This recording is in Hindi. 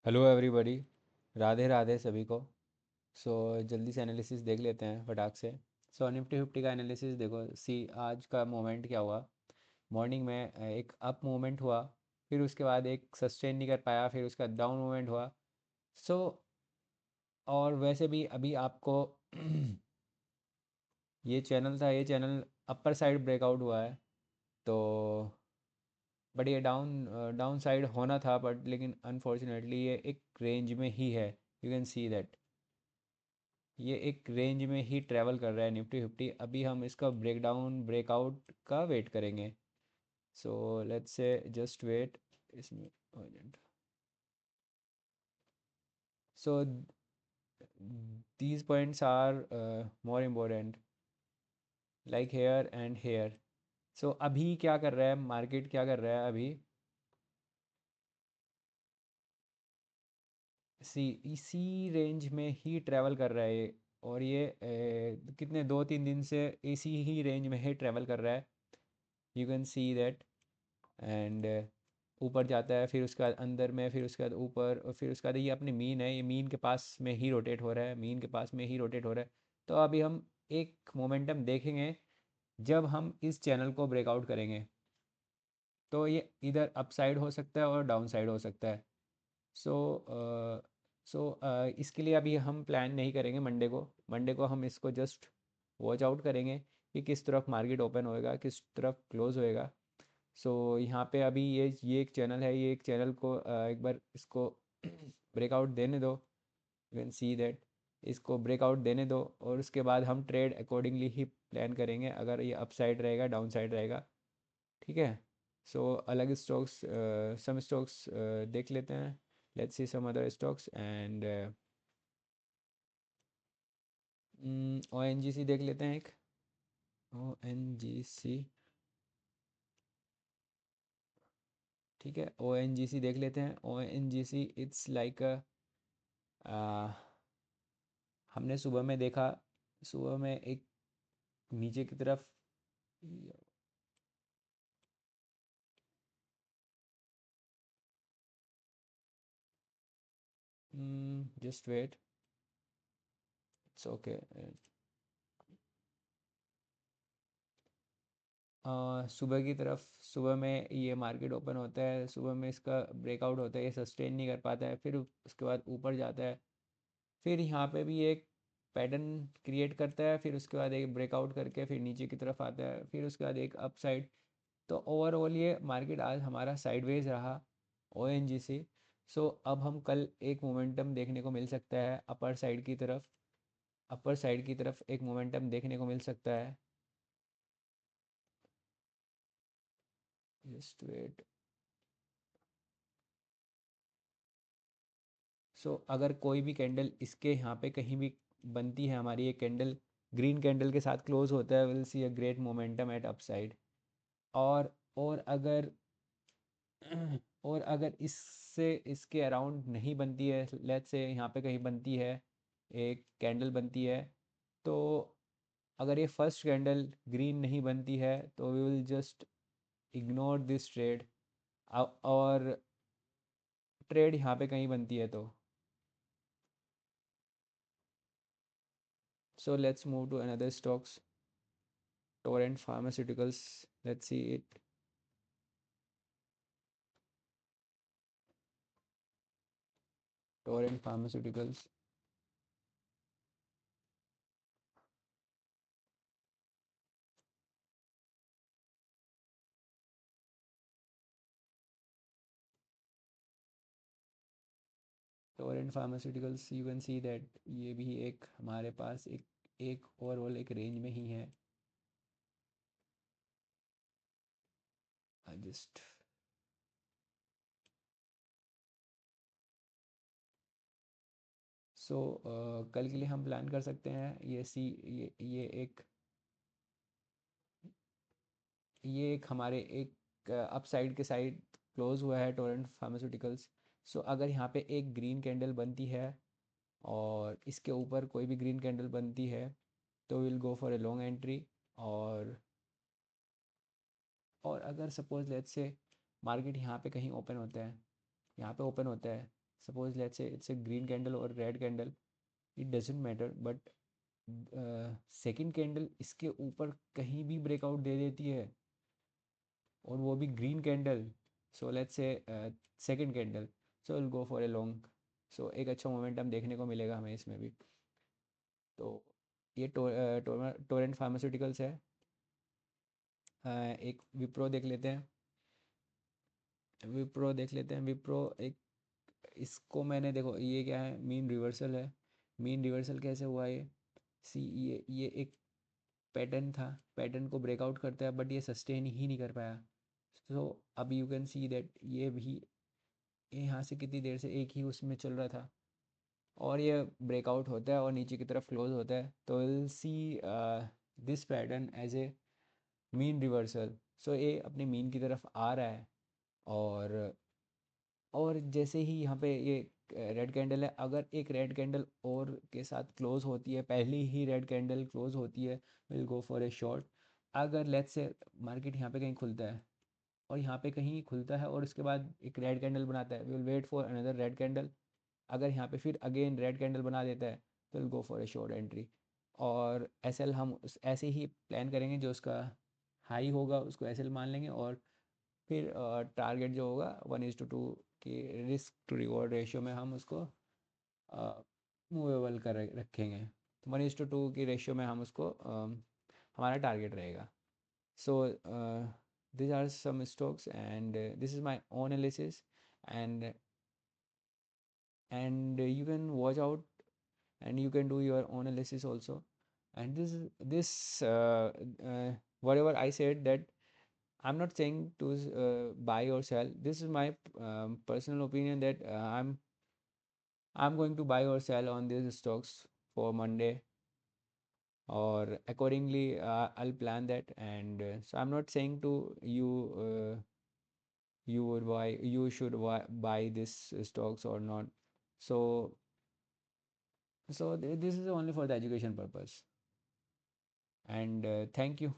Hello everybody. राधे राधे सभी को। सो जल्दी से एनालिसिस देख लेते हैं फटाक से। सो निफ्टी फिफ्टी का एनालिसिस देखो, सी आज का मोमेंट क्या हुआ। मॉर्निंग में एक अप मूवमेंट हुआ, फिर उसके बाद एक सस्टेन नहीं कर पाया, फिर उसका डाउन मूवमेंट हुआ। सो और वैसे भी अभी आपको ये चैनल था, ये चैनल अपर साइड ब्रेकआउट हुआ है। तो बट ये डाउन साइड होना था, बट लेकिन अनफॉर्चुनेटली ये एक रेंज में ही है। यू कैन सी दैट ये एक रेंज में ही ट्रैवल कर रहा है निफ्टी फिफ्टी। अभी हम इसका ब्रेकडाउन ब्रेकआउट का वेट करेंगे। So let's say just wait इसमें। So these points are more important, like here and here. So अभी क्या कर रहा है मार्केट, क्या कर रहा है अभी। इसी रेंज में ही ट्रैवल कर रहा है ये। और ये कितने 2-3 दिन से इसी ही रेंज में ही ट्रैवल कर रहा है। You can see that. And ऊपर जाता है, फिर उसके बाद अंदर में, फिर उसके बाद ऊपर, और फिर उसके बाद ये अपनी मीन है, ये मीन के पास में ही रोटेट हो रहा है, मीन के पास में ही रोटेट हो रहा है। तो अभी हम एक मोमेंटम देखेंगे जब हम इस चैनल को ब्रेकआउट करेंगे। तो ये इधर अप साइड हो सकता है और डाउन साइड हो सकता है। सो इसके लिए अभी हम प्लान नहीं करेंगे। मंडे को हम इसको जस्ट वॉच आउट करेंगे कि किस तरफ मार्केट ओपन होएगा, किस तरफ क्लोज होएगा। सो यहाँ पे अभी ये एक चैनल है, ये एक चैनल को एक बार इसको ब्रेकआउट देने दो। यू कैन सी दैट इसको ब्रेकआउट देने दो, और उसके बाद हम ट्रेड अकॉर्डिंगली ही प्लान करेंगे, अगर ये अप साइड रहेगा डाउन साइड रहेगा। ठीक है। सो अलग स्टॉक्स, सम स्टॉक्स देख लेते हैं। Let's see some other stocks and O N G C देख लेते हैं एक। O N G C. ठीक है, ओ एन जी सी देख लेते हैं। O N G C it's like हमने सुबह में देखा, सुबह में एक नीचे की तरफ। Just wait, it's okay. सुबह की तरफ, सुबह में ये मार्केट ओपन होता है, सुबह में इसका ब्रेकआउट होता है, ये सस्टेन नहीं कर पाता है, फिर उसके बाद ऊपर जाता है। फिर यहाँ पे भी एक पैटर्न क्रिएट करता है, फिर उसके बाद एक ब्रेकआउट करके फिर नीचे की तरफ आता है, फिर उसके बाद एक अप साइड। तो ओवरऑल ये मार्केट आज हमारा साइडवेज रहा, ओ एन जी सी। सो अब हम कल एक मोमेंटम देखने को मिल सकता है अपर साइड की तरफ, अपर साइड की तरफ एक मोमेंटम देखने को मिल सकता है। Just wait. सो अगर कोई भी कैंडल इसके यहाँ पे कहीं भी बनती है, हमारी ये कैंडल ग्रीन कैंडल के साथ क्लोज होता है, will see a great momentum at upside. और अगर और अगर इससे इसके अराउंड नहीं बनती है, लेट्स से यहाँ पे कहीं बनती है, एक कैंडल बनती है, तो अगर ये फर्स्ट कैंडल ग्रीन नहीं बनती है तो we will just ignore this trade. और ट्रेड यहाँ पे कहीं बनती है तो। So let's move to another stocks. Torrent Pharmaceuticals, let's see it. Torrent Pharmaceuticals. Torrent Pharmaceuticals, you can see that ये भी एक हमारे पास एक एक ओवरऑल एक रेंज में ही है। जस्ट सो कल के लिए हम प्लान कर सकते हैं, ये एक हमारे एक अप साइड के साइड क्लोज हुआ है टोरेंट फार्मास्यूटिकल्स। सो अगर यहाँ पे एक ग्रीन कैंडल बनती है और इसके ऊपर कोई भी ग्रीन कैंडल बनती है, तो will go for a long entry. और और अगर सपोज लेट्स से मार्केट यहाँ पे कहीं ओपन होता है, यहाँ पे ओपन होता है, suppose let's say it's a green candle or red candle, it doesn't matter, but second candle इसके ऊपर कहीं भी ब्रेकआउट दे देती है और वो भी green candle, so let's say second candle, so will go for a long, so एक अच्छा मोमेंटम देखने को मिलेगा हमें इसमें भी। तो ये टोरेंट फार्मास्यूटिकल्स है। एक विप्रो देख लेते हैं। विप्रो देख लेते हैं। विप्रो एक, इसको मैंने, देखो ये क्या है, मीन रिवर्सल है। मीन रिवर्सल कैसे हुआ ये, सी ये एक पैटर्न था, पैटर्न को ब्रेकआउट करता है बट ये सस्टेन ही नहीं कर पाया। सो अब यू कैन सी दैट ये भी यहाँ से कितनी देर से एक ही उसमें चल रहा था और ये ब्रेकआउट होता है और नीचे की तरफ क्लोज होता है, तो will see this pattern as a mean reversal. So ये अपने मीन की तरफ आ रहा है। और जैसे ही यहाँ पे ये रेड कैंडल है, अगर एक रेड कैंडल और के साथ क्लोज होती है, पहली ही रेड कैंडल क्लोज होती है, will go for A short. अगर लेट्स से मार्केट यहाँ पे कहीं खुलता है और यहाँ पे कहीं खुलता है और उसके बाद एक रेड कैंडल बनाता है, will wait for another red candle. अगर यहाँ पे फिर अगेन रेड कैंडल बना देता है, तो will go for A short entry. और एसएल हम ऐसे ही प्लान करेंगे, जो उसका हाई होगा उसको एसएल मान लेंगे, और फिर टारगेट जो होगा 1:2 की रिस्क टू रिवॉर्ड रेशियो में हम उसको मूवेबल कर रखेंगे। तो 1:2 की रेशियो में हम उसको हमारा टारगेट रहेगा। सो these are some stocks, and this is my own analysis, and you can watch out and you can do your own analysis also. And whatever I said, that I'm not saying to buy or sell. This is my personal opinion, that I'm going to buy or sell on these stocks for Monday, or accordingly I'll plan that. And so I'm not saying to you you should buy this stocks or not. So this is only for the education purpose. And thank you.